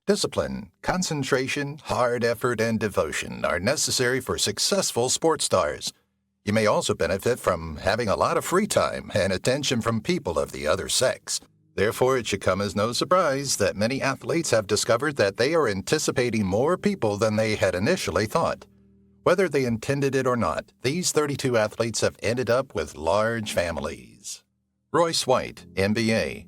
Discipline, concentration, hard effort, and devotion are necessary for successful sports stars. You may also benefit from having a lot of free time and attention from people of the other sex. Therefore, it should come as no surprise that many athletes have discovered that they are anticipating more people than they had initially thought. Whether they intended it or not, these 32 athletes have ended up with large families. Royce White, NBA.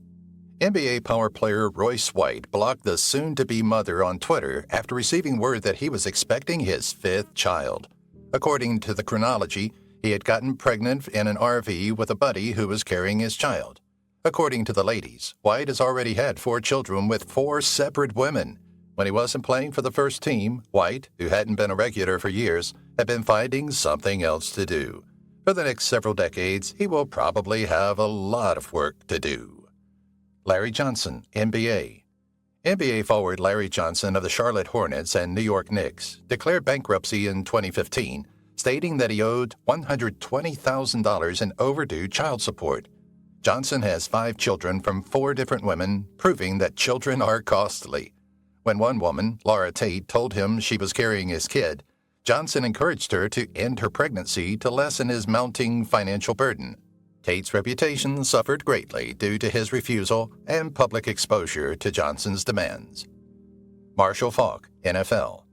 NBA power player Royce White blocked the soon-to-be mother on Twitter after receiving word that he was expecting his fifth child. According to the chronology, he had gotten pregnant in an RV with a buddy who was carrying his child. According to the ladies, White has already had 4 children with 4 separate women. When he wasn't playing for the first team, White, who hadn't been a regular for years, had been finding something else to do. For the next several decades, he will probably have a lot of work to do. Larry Johnson, NBA. NBA forward Larry Johnson of the Charlotte Hornets and New York Knicks declared bankruptcy in 2015, stating that he owed $120,000 in overdue child support. Johnson has 5 children from 4 different women, proving that children are costly. When one woman, Laura Tate, told him she was carrying his kid, Johnson encouraged her to end her pregnancy to lessen his mounting financial burden. Tate's reputation suffered greatly due to his refusal and public exposure to Johnson's demands. Marshall Faulk, NFL.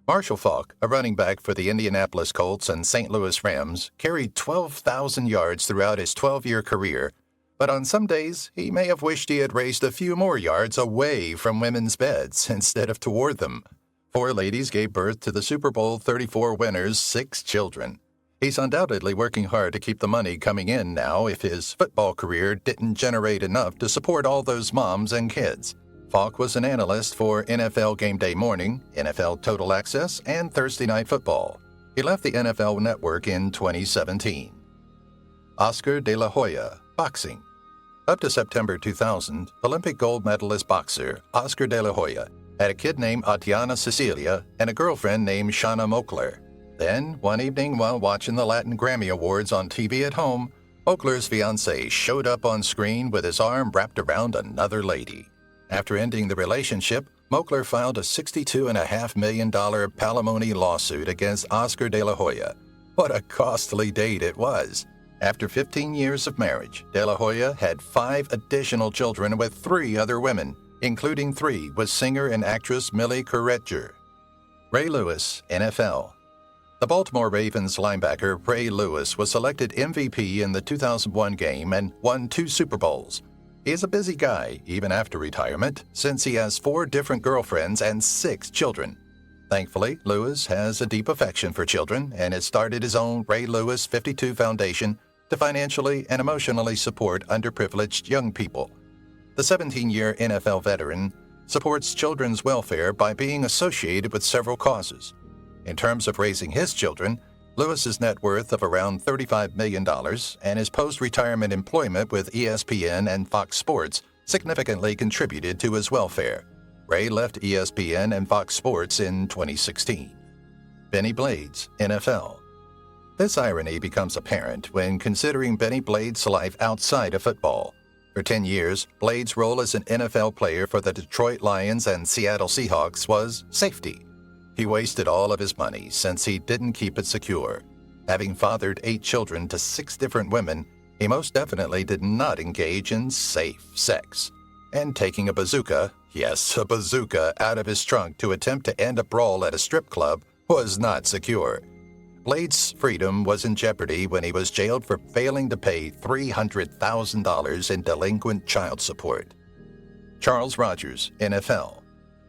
Marshall Faulk, a running back for the Indianapolis Colts and St. Louis Rams, carried 12,000 yards throughout his 12-year career, but on some days he may have wished he had raced a few more yards away from women's beds instead of toward them. 4 ladies gave birth to the Super Bowl 34 winners' 6 children. He's undoubtedly working hard to keep the money coming in now if his football career didn't generate enough to support all those moms and kids. Faulk was an analyst for NFL Game Day Morning, NFL Total Access, and Thursday Night Football. He left the NFL Network in 2017. Oscar De La Hoya, boxing. Up to September 2000, Olympic gold medalist boxer Oscar De La Hoya had a kid named Atiana Cecilia and a girlfriend named Shauna Moakler. Then, one evening while watching the Latin Grammy Awards on TV at home, Moakler's fiancé showed up on screen with his arm wrapped around another lady. After ending the relationship, Moakler filed a $62.5 million palimony lawsuit against Oscar De La Hoya. What a costly date it was! After 15 years of marriage, De La Hoya had 5 additional children with 3 other women, including 3 with singer and actress Millie Courreger. Ray Lewis, NFL. The Baltimore Ravens linebacker Ray Lewis was selected MVP in the 2001 game and won 2 Super Bowls. He is a busy guy, even after retirement, since he has 4 different girlfriends and 6 children. Thankfully, Lewis has a deep affection for children and has started his own Ray Lewis 52 Foundation to financially and emotionally support underprivileged young people. The 17-year NFL veteran supports children's welfare by being associated with several causes. In terms of raising his children, Lewis's net worth of around $35 million and his post-retirement employment with ESPN and Fox Sports significantly contributed to his welfare. Ray left ESPN and Fox Sports in 2016. Benny Blades, NFL. This irony becomes apparent when considering Benny Blades' life outside of football. For 10 years, Blades' role as an NFL player for the Detroit Lions and Seattle Seahawks was safety. He wasted all of his money since he didn't keep it secure. Having fathered 8 children to 6 different women, he most definitely did not engage in safe sex. And taking a bazooka, yes, a bazooka, out of his trunk to attempt to end a brawl at a strip club was not secure. Blades' freedom was in jeopardy when he was jailed for failing to pay $300,000 in delinquent child support. Charles Rogers, NFL.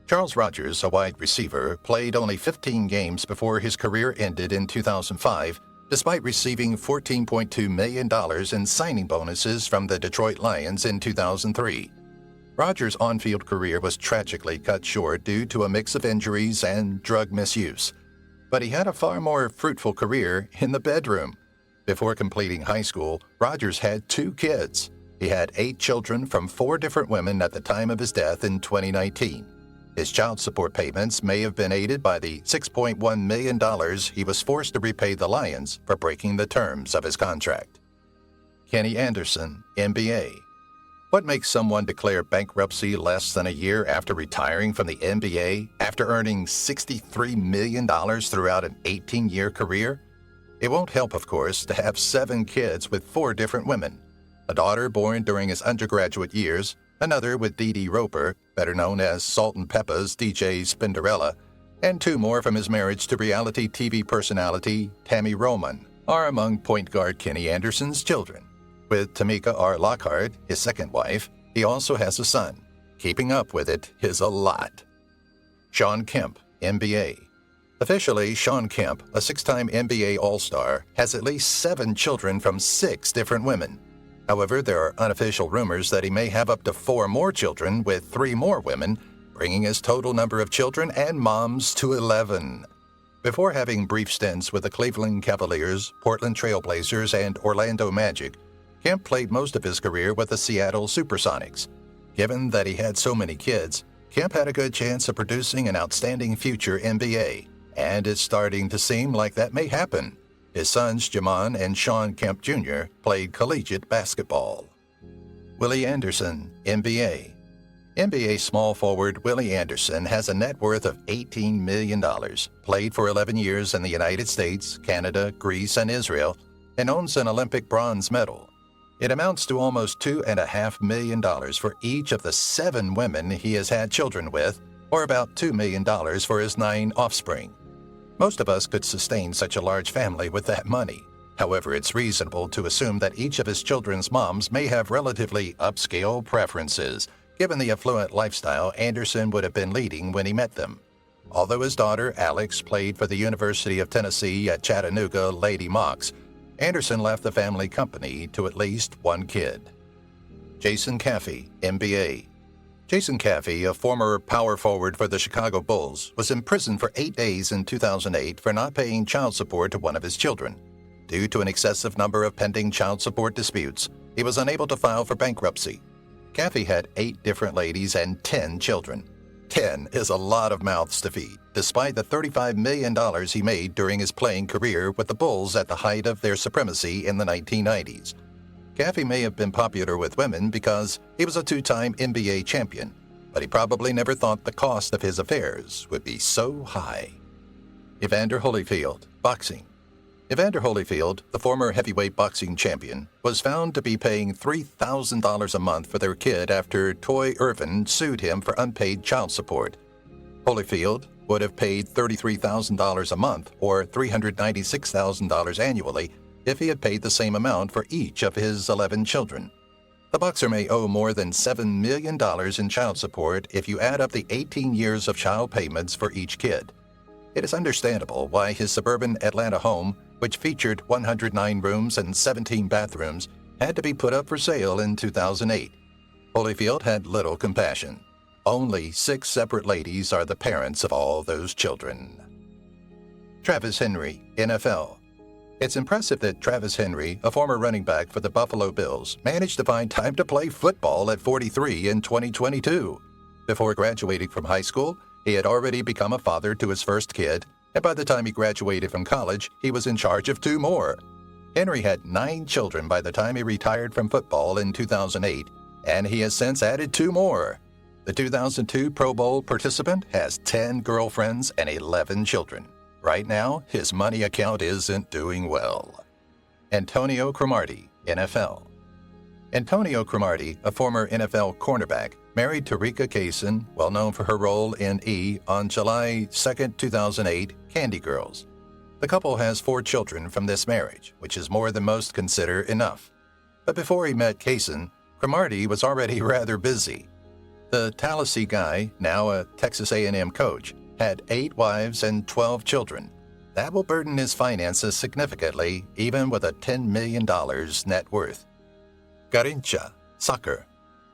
Charles Rogers, a wide receiver, played only 15 games before his career ended in 2005, despite receiving $14.2 million in signing bonuses from the Detroit Lions in 2003. Rogers' on-field career was tragically cut short due to a mix of injuries and drug misuse. But he had a far more fruitful career in the bedroom. Before completing high school, Rogers had 2 kids. He had 8 children from 4 different women at the time of his death in 2019. His child support payments may have been aided by the $6.1 million he was forced to repay the Lions for breaking the terms of his contract. Kenny Anderson, NBA. What makes someone declare bankruptcy less than a year after retiring from the NBA after earning $63 million throughout an 18-year career? It won't help, of course, to have 7 kids with 4 different women. A daughter born during his undergraduate years, another with Dee Dee Roper, better known as Salt-N-Pepa's DJ Spinderella, and 2 more from his marriage to reality TV personality Tammy Roman are among point guard Kenny Anderson's children. With Tamika R. Lockhart, his second wife, he also has a son. Keeping up with it is a lot. Shawn Kemp, NBA. Officially, Shawn Kemp, a 6-time NBA All-Star, has at least 7 children from 6 different women. However, there are unofficial rumors that he may have up to 4 more children with 3 more women, bringing his total number of children and moms to 11. Before having brief stints with the Cleveland Cavaliers, Portland Trail Blazers, and Orlando Magic, Kemp played most of his career with the Seattle Supersonics. Given that he had so many kids, Kemp had a good chance of producing an outstanding future NBA, and it's starting to seem like that may happen. His sons, Jamon and Shawn Kemp Jr., played collegiate basketball. Willie Anderson, NBA. NBA small forward Willie Anderson has a net worth of $18 million, played for 11 years in the United States, Canada, Greece, and Israel, and owns an Olympic bronze medal. It amounts to almost $2.5 million for each of the 7 women he has had children with, or about $2 million for his 9 offspring. Most of us could sustain such a large family with that money. However, it's reasonable to assume that each of his children's moms may have relatively upscale preferences, given the affluent lifestyle Anderson would have been leading when he met them. Although his daughter, Alex, played for the University of Tennessee at Chattanooga Lady Mocs, Anderson left the family company to at least 1 kid. Jason Caffey, NBA. Jason Caffey, a former power forward for the Chicago Bulls, was in prison for 8 days in 2008 for not paying child support to one of his children. Due to an excessive number of pending child support disputes, he was unable to file for bankruptcy. Caffey had 8 different ladies and 10 children. 10 is a lot of mouths to feed, despite the $35 million he made during his playing career with the Bulls at the height of their supremacy in the 1990s. Caffey may have been popular with women because he was a 2-time NBA champion, but he probably never thought the cost of his affairs would be so high. Evander Holyfield, boxing. Evander Holyfield, the former heavyweight boxing champion, was found to be paying $3,000 a month for their kid after Toy Irvin sued him for unpaid child support. Holyfield would have paid $33,000 a month or $396,000 annually if he had paid the same amount for each of his 11 children. The boxer may owe more than $7 million in child support if you add up the 18 years of child payments for each kid. It is understandable why his suburban Atlanta home, which featured 109 rooms and 17 bathrooms, had to be put up for sale in 2008. Holyfield had little compassion. Only 6 separate ladies are the parents of all those children. Travis Henry, NFL. It's impressive that Travis Henry, a former running back for the Buffalo Bills, managed to find time to play football at 43 in 2022. Before graduating from high school, he had already become a father to his first kid, and by the time he graduated from college, he was in charge of 2 more. Henry had 9 children by the time he retired from football in 2008, and he has since added 2 more. The 2002 Pro Bowl participant has 10 girlfriends and 11 children. Right now, his money account isn't doing well. Antonio Cromartie, NFL. Antonio Cromartie, a former NFL cornerback, married Tarika Kaysen, well known for her role in E! On July 2, 2008, Candy Girls. The couple has 4 children from this marriage, which is more than most consider enough. But before he met Kaysen, Cromartie was already rather busy. The Tallahassee guy, now a Texas A&M coach, had 8 wives and 12 children. That will burden his finances significantly, even with a $10 million net worth. Garrincha, soccer.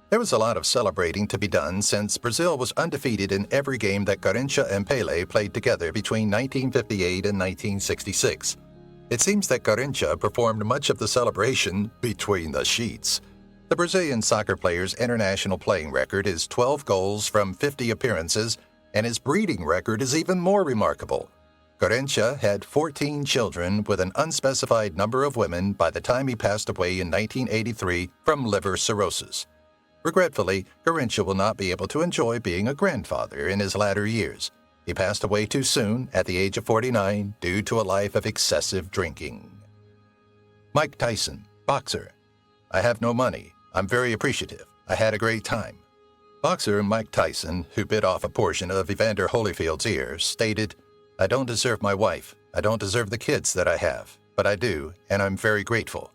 There was a lot of celebrating to be done since Brazil was undefeated in every game that Garrincha and Pelé played together between 1958 and 1966. It seems that Garrincha performed much of the celebration between the sheets. The Brazilian soccer player's international playing record is 12 goals from 50 appearances, and his breeding record is even more remarkable. Garrincha had 14 children with an unspecified number of women by the time he passed away in 1983 from liver cirrhosis. Regretfully, Garrincha will not be able to enjoy being a grandfather in his latter years. He passed away too soon at the age of 49 due to a life of excessive drinking. Mike Tyson, boxer. I have no money. I'm very appreciative. I had a great time. Boxer Mike Tyson, who bit off a portion of Evander Holyfield's ear, stated, "I don't deserve my wife. I don't deserve the kids that I have, but I do, and I'm very grateful."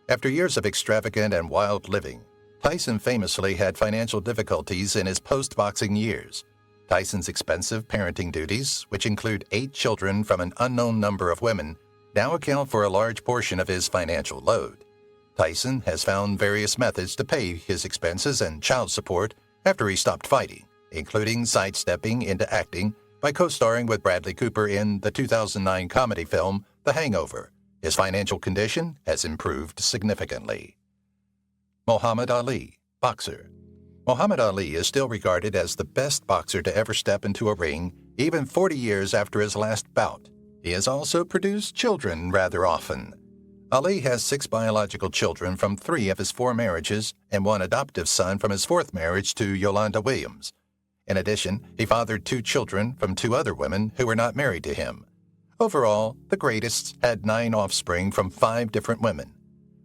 After years of extravagant and wild living, Tyson famously had financial difficulties in his post-boxing years. Tyson's expensive parenting duties, which include 8 children from an unknown number of women, now account for a large portion of his financial load. Tyson has found various methods to pay his expenses and child support after he stopped fighting, including sidestepping into acting by co-starring with Bradley Cooper in the 2009 comedy film The Hangover. His financial condition has improved significantly. Muhammad Ali, boxer. Muhammad Ali is still regarded as the best boxer to ever step into a ring, even 40 years after his last bout. He has also produced children rather often. Ali has 6 biological children from 3 of his 4 marriages and 1 adoptive son from his 4th marriage to Yolanda Williams. In addition, he fathered 2 children from 2 other women who were not married to him. Overall, the greatest had 9 offspring from 5 different women.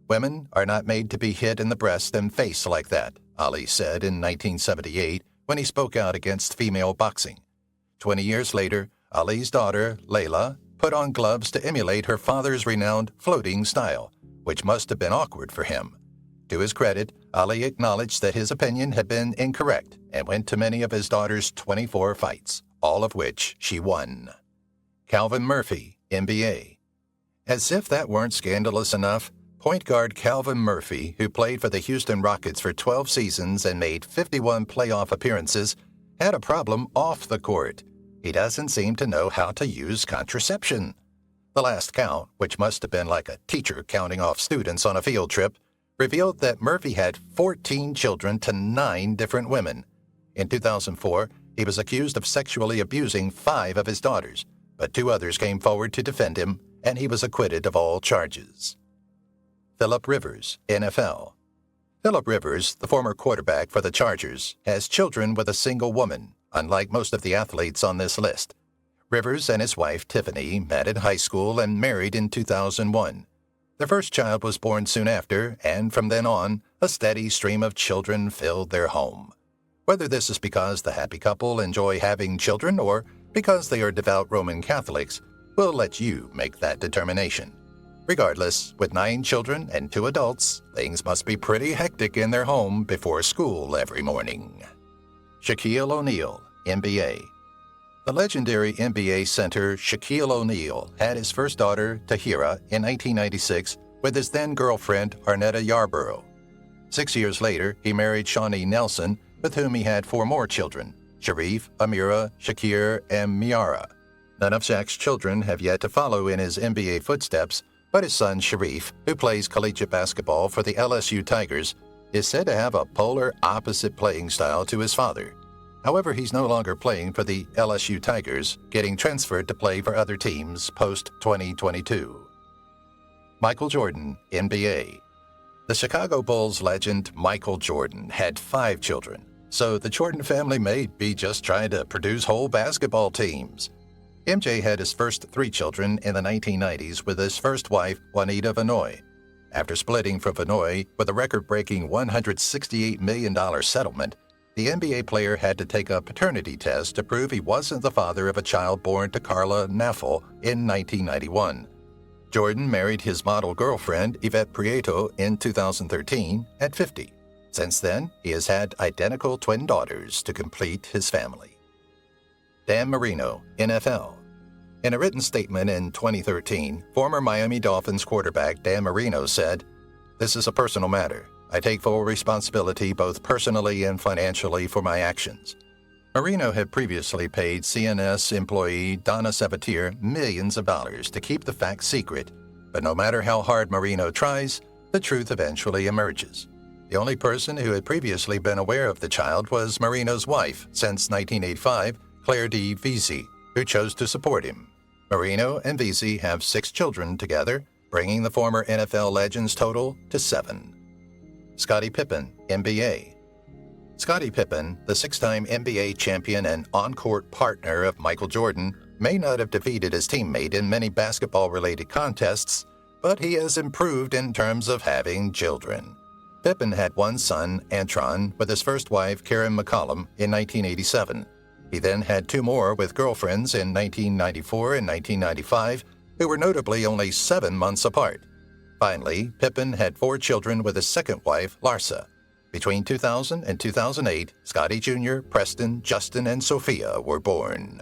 "Women are not made to be hit in the breast and face like that," Ali said in 1978 when he spoke out against female boxing. 20 years later, Ali's daughter, Layla, put on gloves to emulate her father's renowned floating style, which must have been awkward for him. To his credit, Ali acknowledged that his opinion had been incorrect and went to many of his daughter's 24 fights, all of which she won. Calvin Murphy, NBA. As if that weren't scandalous enough, point guard Calvin Murphy, who played for the Houston Rockets for 12 seasons and made 51 playoff appearances, had a problem off the court. He doesn't seem to know how to use contraception. The last count, which must have been like a teacher counting off students on a field trip, revealed that Murphy had 14 children to 9 different women. In 2004, he was accused of sexually abusing 5 of his daughters, but 2 others came forward to defend him, and he was acquitted of all charges. Philip Rivers, NFL. Philip Rivers, the former quarterback for the Chargers, has children with a single woman, unlike most of the athletes on this list. Rivers and his wife, Tiffany, met in high school and married in 2001. Their first child was born soon after, and from then on, a steady stream of children filled their home. Whether this is because the happy couple enjoy having children or because they are devout Roman Catholics, we'll let you make that determination. Regardless, with 9 children and 2 adults, things must be pretty hectic in their home before school every morning. Shaquille O'Neal, NBA. The legendary NBA center Shaquille O'Neal had his first daughter, Tahira, in 1996 with his then-girlfriend, Arnetta Yarborough. 6 years later, he married Shawnee Nelson, with whom he had 4 more children, Sharif, Amira, Shakir, and Miara. None of Shaq's children have yet to follow in his NBA footsteps, but his son Sharif, who plays collegiate basketball for the LSU Tigers, is said to have a polar opposite playing style to his father. However, he's no longer playing for the LSU Tigers, getting transferred to play for other teams post-2022. Michael Jordan, NBA. The Chicago Bulls legend Michael Jordan had 5 children, so the Jordan family may be just trying to produce whole basketball teams. MJ had his first 3 children in the 1990s with his first wife, Juanita Vanoy. After splitting from Vanoy with a record-breaking $168 million settlement, the NBA player had to take a paternity test to prove he wasn't the father of a child born to Carla Naffel in 1991. Jordan married his model girlfriend, Yvette Prieto, in 2013 at 50. Since then, he has had identical twin daughters to complete his family. Dan Marino, NFL. In a written statement in 2013, former Miami Dolphins quarterback Dan Marino said, "This is a personal matter. I take full responsibility both personally and financially for my actions." Marino had previously paid CNS employee Donna Sabatier millions of dollars to keep the facts secret, but no matter how hard Marino tries, the truth eventually emerges. The only person who had previously been aware of the child was Marino's wife since 1985, Claire D. Vesey, who chose to support him. Marino and Vesey have 6 children together, bringing the former NFL legend's total to 7. Scottie Pippen, NBA. Scottie Pippen, the six-time NBA champion and on-court partner of Michael Jordan, may not have defeated his teammate in many basketball-related contests, but he has improved in terms of having children. Pippen had one son, Antron, with his first wife, Karen McCollum, in 1987. He then had two more with girlfriends in 1994 and 1995, who were notably only 7 months apart. Finally, Pippen had 4 children with his second wife, Larsa. Between 2000 and 2008, Scottie Jr., Preston, Justin, and Sophia were born.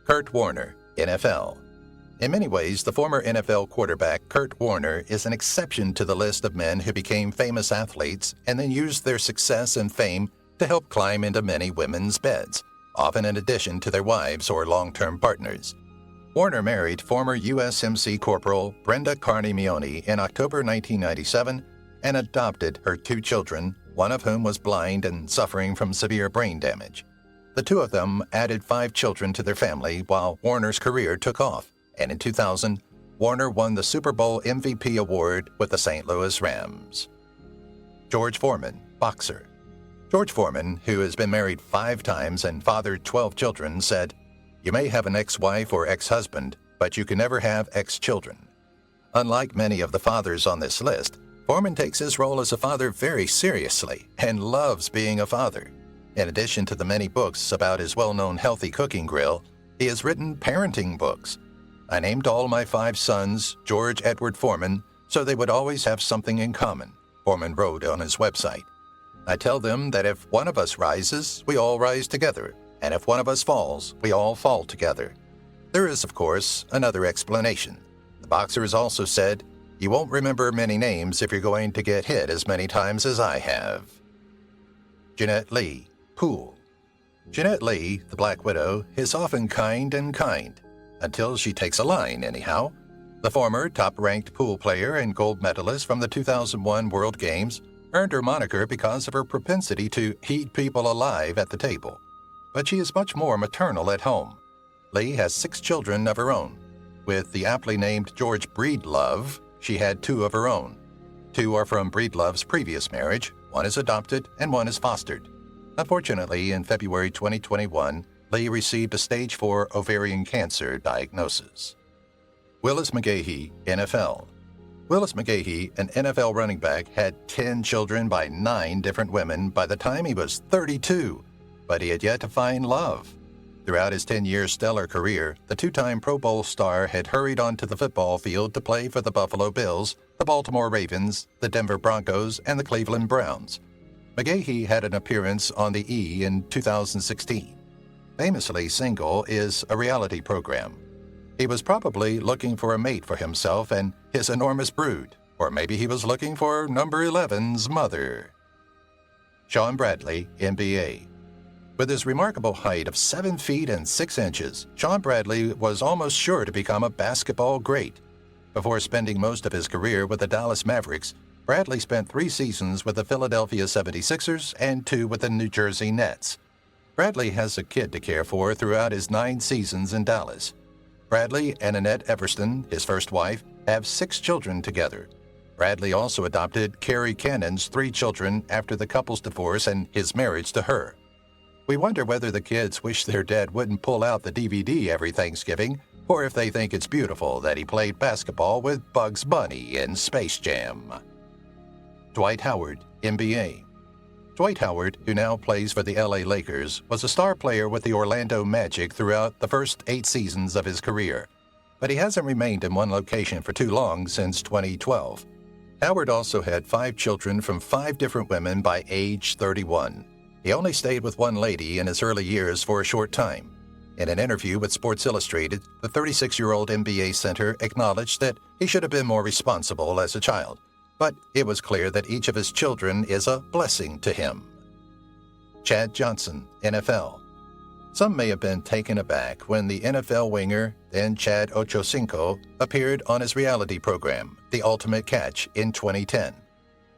Kurt Warner, NFL. In many ways, the former NFL quarterback Kurt Warner is an exception to the list of men who became famous athletes and then used their success and fame to help climb into many women's beds, often in addition to their wives or long-term partners. Warner married former USMC Corporal Brenda Carney Meone in October 1997 and adopted her 2 children, one of whom was blind and suffering from severe brain damage. The 2 of them added 5 children to their family while Warner's career took off, and in 2000, Warner won the Super Bowl MVP award with the St. Louis Rams. George Foreman, boxer. George Foreman, who has been married 5 times and fathered 12 children, said, "You may have an ex-wife or ex-husband, but you can never have ex-children." Unlike many of the fathers on this list, Foreman takes his role as a father very seriously and loves being a father. In addition to the many books about his well-known healthy cooking grill, he has written parenting books. "I named all my 5 sons George Edward Foreman so they would always have something in common," Foreman wrote on his website. "I tell them that if one of us rises, we all rise together, and if one of us falls, we all fall together." There is, of course, another explanation. The boxer has also said, "You won't remember many names if you're going to get hit as many times as I have." Jeanette Lee, pool. Jeanette Lee, the Black Widow, is often kind, until she takes a line, anyhow. The former top-ranked pool player and gold medalist from the 2001 World Games earned her moniker because of her propensity to eat people alive at the table. But she is much more maternal at home. Lee has 6 children of her own. With the aptly named George Breedlove, she had 2 of her own. 2 are from Breedlove's previous marriage, 1 is adopted and 1 is fostered. Unfortunately, in February 2021, Lee received a stage 4 ovarian cancer diagnosis. Willis McGahee, NFL. Willis McGahee, an NFL running back, had 10 children by 9 different women by the time he was 32, but he had yet to find love. Throughout his 10-year stellar career, the 2-time Pro Bowl star had hurried onto the football field to play for the Buffalo Bills, the Baltimore Ravens, the Denver Broncos, and the Cleveland Browns. McGahee had an appearance on the E! in 2016. Famously Single is a reality program. He was probably looking for a mate for himself and his enormous brood, or maybe he was looking for number 11's mother. Shawn Bradley, NBA. With his remarkable height of 7 feet and 6 inches, Shawn Bradley was almost sure to become a basketball great. Before spending most of his career with the Dallas Mavericks, Bradley spent 3 seasons with the Philadelphia 76ers and 2 with the New Jersey Nets. Bradley has a kid to care for throughout his 9 seasons in Dallas. Bradley and Annette Everston, his first wife, have 6 children together. Bradley also adopted Carrie Cannon's 3 children after the couple's divorce and his marriage to her. We wonder whether the kids wish their dad wouldn't pull out the DVD every Thanksgiving, or if they think it's beautiful that he played basketball with Bugs Bunny in Space Jam. Dwight Howard, NBA. Dwight Howard, who now plays for the LA Lakers, was a star player with the Orlando Magic throughout the first 8 seasons of his career, but he hasn't remained in one location for too long since 2012. Howard also had 5 children from 5 different women by age 31. He only stayed with one lady in his early years for a short time. In an interview with Sports Illustrated, the 36-year-old NBA center acknowledged that he should have been more responsible as a child, but it was clear that each of his children is a blessing to him. Chad Johnson, NFL. Some may have been taken aback when the NFL winger, then Chad Ochocinco, appeared on his reality program, The Ultimate Catch, in 2010.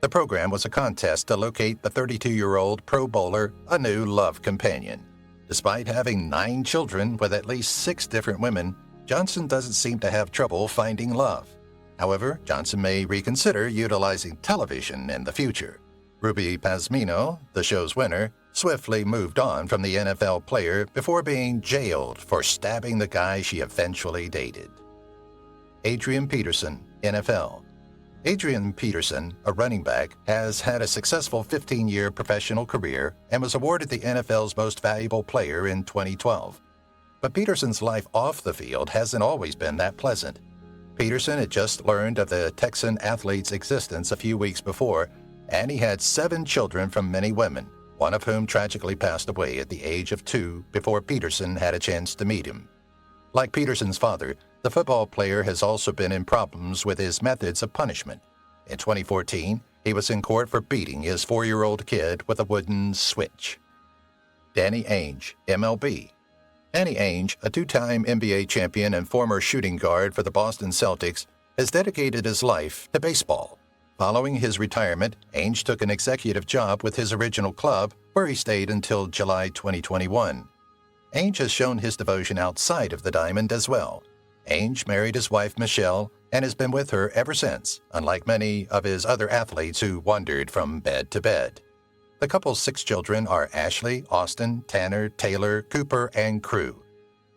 The program was a contest to locate the 32-year-old Pro Bowler a new love companion. Despite having 9 children with at least 6 different women, Johnson doesn't seem to have trouble finding love. However, Johnson may reconsider utilizing television in the future. Ruby Pazmino, the show's winner, swiftly moved on from the NFL player before being jailed for stabbing the guy she eventually dated. Adrian Peterson, NFL. Adrian Peterson, a running back, has had a successful 15-year professional career and was awarded the NFL's Most Valuable Player in 2012. But Peterson's life off the field hasn't always been that pleasant. Peterson had just learned of the Texan athlete's existence a few weeks before, and he had 7 children from many women, one of whom tragically passed away at the age of 2 before Peterson had a chance to meet him. Like Peterson's father, the football player has also been in problems with his methods of punishment. In 2014, he was in court for beating his 4-year-old kid with a wooden switch. Danny Ainge, MLB. Danny Ainge, a 2-time NBA champion and former shooting guard for the Boston Celtics, has dedicated his life to baseball. Following his retirement, Ainge took an executive job with his original club, where he stayed until July 2021. Ainge has shown his devotion outside of the diamond as well. Ainge married his wife Michelle and has been with her ever since, unlike many of his other athletes who wandered from bed to bed. The couple's 6 children are Ashley, Austin, Tanner, Taylor, Cooper, and Crew.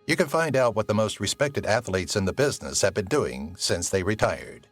You can find out what the most respected athletes in the business have been doing since they retired.